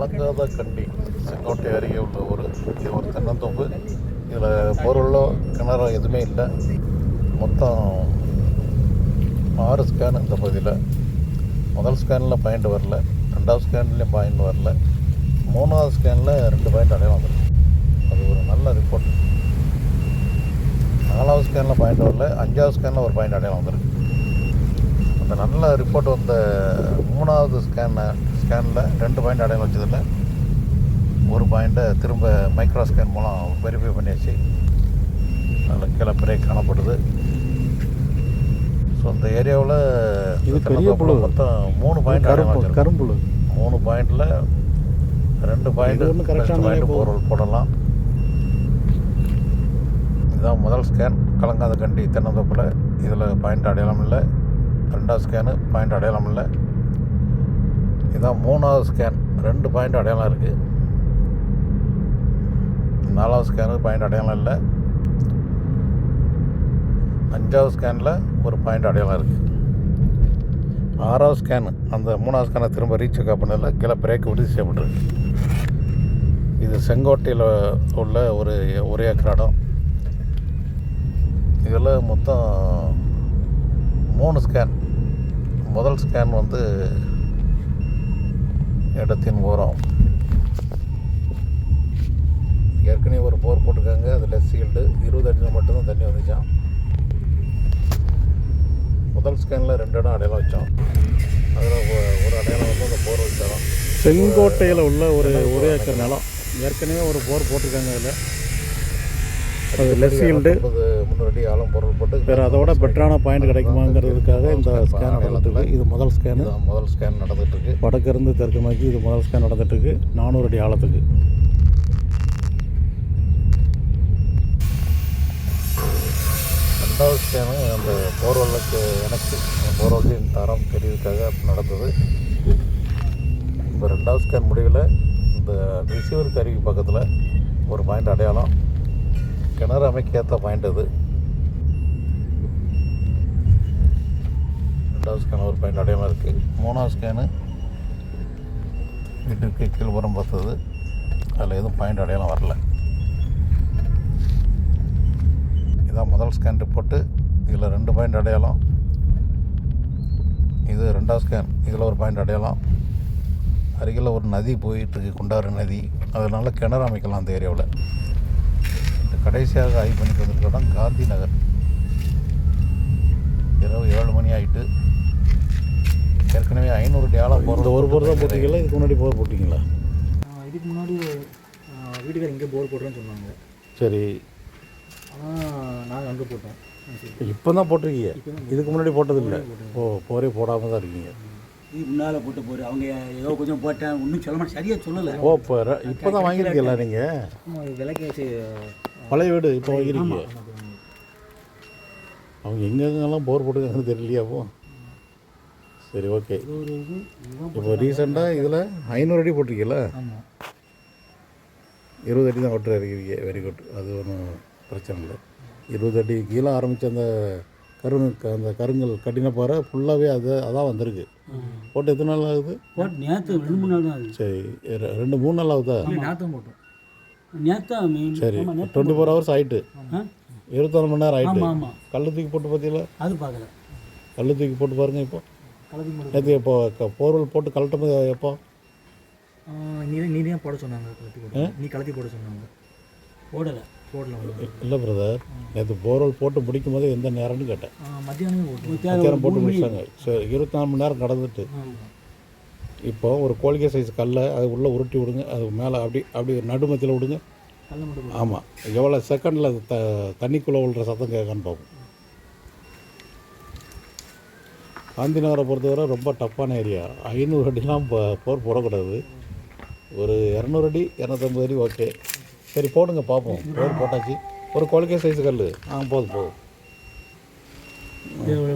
கலங்காத கண்டி செங்கோட்டை அருகே உள்ள இது ஒரு தென்னந்தோப்பு. இதில் பொருளோ கிணறோ எதுவுமே இல்லை. மொத்தம் 6 ஸ்கேன் இந்த பகுதியில். முதல் ஸ்கேனில் பாயிண்ட் வரல, 2வது ஸ்கேன்லேயும் பாயிண்ட் வரல, 3வது ஸ்கேனில் 2 பாயிண்ட் அடையாளம் வந்துருக்கு. அது ஒரு நல்ல ரிப்போர்ட். 4வது ஸ்கேனில் பாயிண்ட் வரல, 5வது ஸ்கேனில் ஒரு பாயிண்ட் அடையாளம் வந்துருக்கு. அந்த நல்ல ரிப்போர்ட் வந்த 3வது ஸ்கேனில் 2 பாயிண்ட் அடையாளம் வச்சதில்லை, ஒரு பாயிண்ட்டை திரும்ப மைக்ரோ ஸ்கேன் மூலம் வெரிஃபை பண்ணியாச்சு. நல்ல கீழே பிரேக் காணப்படுது. ஸோ இந்த ஏரியாவில் இது பெரிய புழு. மொத்தம் 3 பாயிண்ட் கரும்புழு. 3 பாயிண்டில் 2 பாயிண்ட் கரெக்டாக பொருள் போடலாம். இதுதான் முதல் ஸ்கேன் கலங்காத கண்டி தென்னந்தோப்பில். இதில் பாயிண்ட் அடையாளம் இல்லை. 2வது ஸ்கேனு பாயிண்ட் அடையாளம் இல்லை. இதுதான் 3வது ஸ்கேன், 2 பாயிண்ட் அடையாளம் இருக்குது. 4வது ஸ்கேனு பாயிண்ட் அடையாளம் இல்லை. 5வது ஸ்கேனில் ஒரு பாயிண்ட் அடையாளம் இருக்குது. 6வது ஸ்கேனு அந்த 3வது ஸ்கேனை திரும்ப ரீசெக் பண்ணல, கீழே பிரேக் உறுதி செய்யப்பட்டிருக்கு. இது செங்கோட்டையில் உள்ள ஒரு ஏக்கர் இடம். இதில் மொத்தம் 3 ஸ்கேன். முதல் ஸ்கேன் இடத்தின் ஓரம் ஏற்கனவே ஒரு போர் போட்டிருக்காங்க. அதில் சீல்டு 20 அடியில் மட்டும்தான் தண்ணி வந்துச்சான். முதல் ஸ்கேனில் 2 இடம் அடையாளம் வச்சோம். அதில் ஒரு அடையாளம் அந்த போர் வச்சாலும். செங்கோட்டையில் உள்ள ஒரு ஏக்கர் நிலம் ஏற்கனவே ஒரு போர் போட்டிருக்காங்க. அதில் அது லெஸ்ஸீல்டு 300 அடி ஆழம் பொருள் போட்டு வேறு அதோட பெட்டரான பாயிண்ட் கிடைக்குமாங்கிறதுக்காக இந்த ஸ்கேன் நடந்துட்டுருக்கு. இது முதல் ஸ்கேனு. முதல் ஸ்கேன் நடந்துகிட்ருக்கு. வடக்கிருந்து தெற்கு நோக்கி இது முதல் ஸ்கேன் நடந்துகிட்ருக்கு 400 அடி ஆழத்துக்கு. ரெண்டாவது ஸ்கேனு அந்த போர்வெல்லுக்கு போர்வெல்லின் தரம் தெரிவிக்காக நடந்தது. இப்போ 2வது ஸ்கேன் முடிவில் இந்த ரிசீவர் கருவி பக்கத்தில் ஒரு பாயிண்ட் அடையாளம். கிணறு அமைக்க ஏற்ற பாயிண்ட் அது. 2வது ஸ்கேன் ஒரு பாயிண்ட் அடையாளம் இருக்குது. 3வது ஸ்கேனு வீட்டுக்கு கீழ்புறம் பார்த்தது. அதில் எதுவும் பாயிண்ட் அடையாளம் வரல. இதான் முதல் ஸ்கேன் ரிப்போர்ட்டு. இதில் 2 பாயிண்ட் அடையாளம். இது 2வது ஸ்கேன். இதில் ஒரு பாயிண்ட் அடையாளம். அருகில் ஒரு நதி போயிட்டுருக்கு, குண்டாறு நதி. அதனால் கிணறு அமைக்கலாம் அந்த ஏரியாவில். கடைசியாக ஆய்வு பண்ணிட்டு வந்திருக்க இடம் காந்தி நகர். இரவு 7 மணி ஆகிட்டு. ஏற்கனவே 500 அடி ஆழம் போகிற ஒரு போர் தான் போட்டிங்களா? இதுக்கு முன்னாடி போர் போட்டிங்களா? இதுக்கு முன்னாடி வீட்டுக்கார இங்கே போர் போடுறேன்னு சொன்னாங்க. சரி. ஆனால் நாங்கள் அங்கே போட்டோம். இப்போ தான் போட்டிருக்கீங்க? இதுக்கு முன்னாடி போட்டதில்லை? போரே போடாமல் தான் இருக்கீங்க. இது முன்னால் போட்டு போகிற அவங்க ஏதோ கொஞ்சம் போட்டேன், ஒன்றும் சொல்ல மாட்டேன், சரியாக சொல்லலை. இப்போ தான் வாங்கியிருக்கீங்களா நீங்கள்? விலைக்கு பழைய வீடு இப்போ வாங்கியிருக்கீங்க. அவங்க எங்கெங்கெல்லாம் போர் போட்டுருக்காங்கன்னு தெரியலையா? அப்போ சரி, ஓகே. இப்போ ரீசெண்டாக இதில் 500 அடி போட்டிருக்கீங்களா? 20 அடி தான் ஒட்டு இறக்கிறீங்க. Very good. அது ஒன்றும் பிரச்சனை இல்லை. 20 அடி கீழே ஆரம்பித்த அந்த கருங்கல் கட்டினப்பாறை ஃபுல்லாகவே அதான் வந்திருக்கு. போட்டு எத்தனை நாள் ஆகுது? நேற்று 2-3 நாள் தான் ஆகுது. சரி, 2-3 நாள் ஆகுதா? நேற்று போட்டோம். நேற்று சரி, 24 ஹவர்ஸ் ஆகிட்டு, 24 மணி நேரம் ஆகிட்டு. கல் தூக்கி போட்டு பார்த்தீங்களா? அது பார்க்கல. கல் தூக்கி போட்டு பாருங்கள். இப்போ நேற்று எப்போ போர்வெல் போட்டு கலட்டும் எப்போ? நீ தான் போட சொன்னாங்க. நீ கலத்தி போட சொன்னாங்க. போடலை. இல்லை பிரதர், நேற்று போர்வெல் போட்டு முடிக்கும் போது எந்த நேரம்னு கேட்டேன். மத்தியானம் போட்டு முடிச்சாங்க. சரி, 24 மணி நேரம் கடந்துட்டு இப்போ ஒரு கோழிக்கை சைஸ் கல்லை அது உள்ளே உருட்டி விடுங்க. அது மேலே அப்படி நடுமத்தியில் விடுங்க. ஆமாம், எவ்வளோ செகண்டில் அது தண்ணிக்குள்ளே விழுற சத்தம் கேட்கான்னு பார்ப்போம். காந்தி நகரை பொறுத்தவரை ரொம்ப டஃப்பான ஏரியா. 500 அடிலாம் போர் போடக்கூடாது. ஒரு 200 அடி 250 அடி ஓகே. சரி, போடுங்க பார்ப்போம். போர் போட்டாச்சு. ஒரு கோழிக்கை சைஸு கல். போதும்.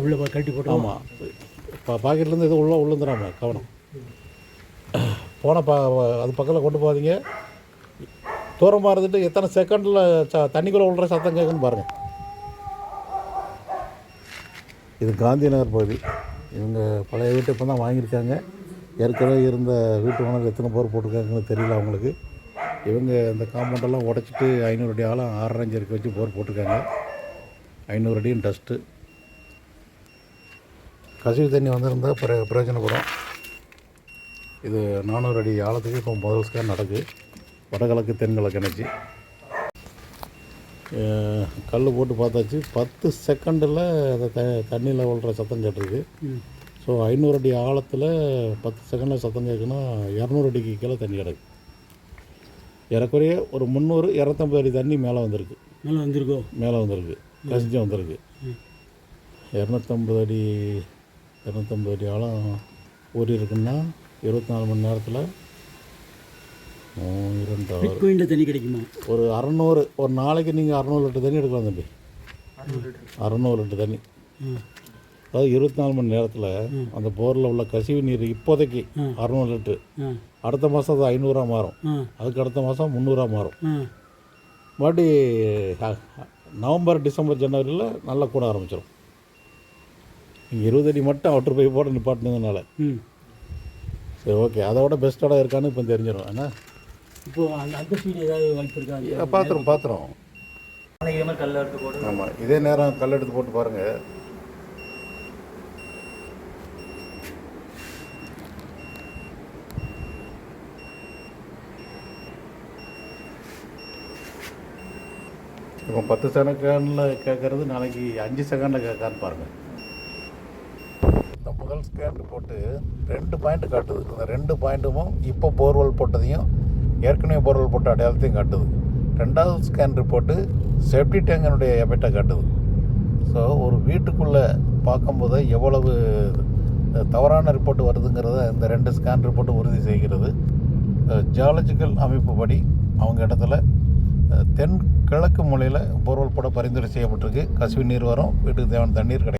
உள்ள கட்டி போட்டு. ஆமாம், இப்போ பாக்கெட்லேருந்து எதுவும் உள்ளந்துடாம கவனம். அது பக்கத்தில் கொண்டு போகாதீங்க. தூரமாக இருந்துட்டு எத்தனை செகண்டில் தண்ணிக்குள்ளே விழுற சத்தம் கேட்குன்னு பாருங்கள். இது காந்தி நகர் பகுதி. இவங்க பழைய வீட்டை இப்போ தான் வாங்கியிருக்காங்க. ஏற்கனவே இருந்த வீட்டு ஓனர் எத்தனை போர் போட்டிருக்காங்கன்னு தெரியல அவங்களுக்கு. இவங்க இந்த காம்பவுண்டெல்லாம் உடச்சிட்டு 500 அடி ஆழம் 6.5 அடி இறக்கி வச்சு போர் போட்டிருக்காங்க. 500 அடியும் டஸ்ட்டு. கசிவு தண்ணி வந்திருந்தால் பிரயோஜனப்படும். இது 400 அடி ஆழத்துக்கு இப்போ முதல் ஸ்கேன் நடக்குது. வடகிழக்கு தென்கிழக்கு எனர்ஜி. கல் போட்டு பார்த்தாச்சு. 10 செகண்டில் அந்த தண்ணியில் விழுற சத்தம் கேட்டிருக்கு. ஸோ 500 அடி ஆழத்தில் 10 செகண்டில் சத்தம் கேட்குன்னா 200 அடிக்கு கீழே தண்ணி கிடக்கு. ஏறக்குறைய ஒரு 300-250 அடி தண்ணி மேலே வந்திருக்கு. மேலே வந்திருக்கு கசிஞ்சு வந்திருக்கு. 250 அடி ஆழம் ஊறி இருக்குன்னா 24 மணி நேரத்தில் 2 தண்ணி கிடைக்குமா? ஒரு 600 ஒரு நாளைக்கு நீங்கள் 600 லிட்டர் தண்ணி எடுக்கலாம் தம்பி. 600 லிட்டர் தண்ணி. அதாவது 24 மணி நேரத்தில் அந்த போரில் உள்ள கசிவு நீர் இப்போதைக்கு 600 லிட்டரு. அடுத்த மாதம் அது 500 மாறும். அதுக்கு அடுத்த மாதம் 300 மாறும். மறுபடி நவம்பர் டிசம்பர் ஜனவரியில் நல்லா கூட ஆரம்பிச்சிடும். நீங்கள் 20 அடி மட்டும் அவுட்டர் போய் போட நிப்பாட்டினதுனால. சரி, ஓகே. அதை விட பெஸ்ட்டாக இருக்கான்னு இப்போ தெரிஞ்சிடும். ஏன்னா இப்போது அந்த ஸ்பீடு ஏதாவது வாய்ப்பு இருக்கா? பார்த்துரும். கல் எடுத்து போட்டு. ஆமாம், இதே நேரம் கல் எடுத்து போட்டு பாருங்கள். இப்போ 10 செகண்டில் கேட்குறது நாளைக்கு 5 செகண்டில் கேட்கான்னு பாருங்கள். இந்த முதல் ஸ்கேன் போட்டு 2 பாயிண்ட் காட்டுது. இந்த 2 பாயிண்ட்டும் இப்போ போர்வெல் போட்டதையும் ஏற்கனவே போர்வெல் போட்ட அடையாளத்தையும் காட்டுது. 2வது ஸ்கேன் ரிப்போர்ட்டு சேஃப்டி டேங்கனுடைய எஃபெக்டை காட்டுது. ஸோ ஒரு வீட்டுக்குள்ளே பார்க்கும்போது எவ்வளவு தவறான ரிப்போர்ட் வருதுங்கிறத இந்த 2 ஸ்கேன் ரிப்போர்ட்டு உறுதி செய்கிறது. ஜியாலஜிக்கல் அமைப்பு படி அவங்க இடத்துல தென்கிழக்கு மூலையில் போர்வெல் போட பரிந்துரை செய்யப்பட்டிருக்கு. கசிவு நீர் வரும், வீட்டுக்கு தேவையான தண்ணீர் கிடைக்கும்.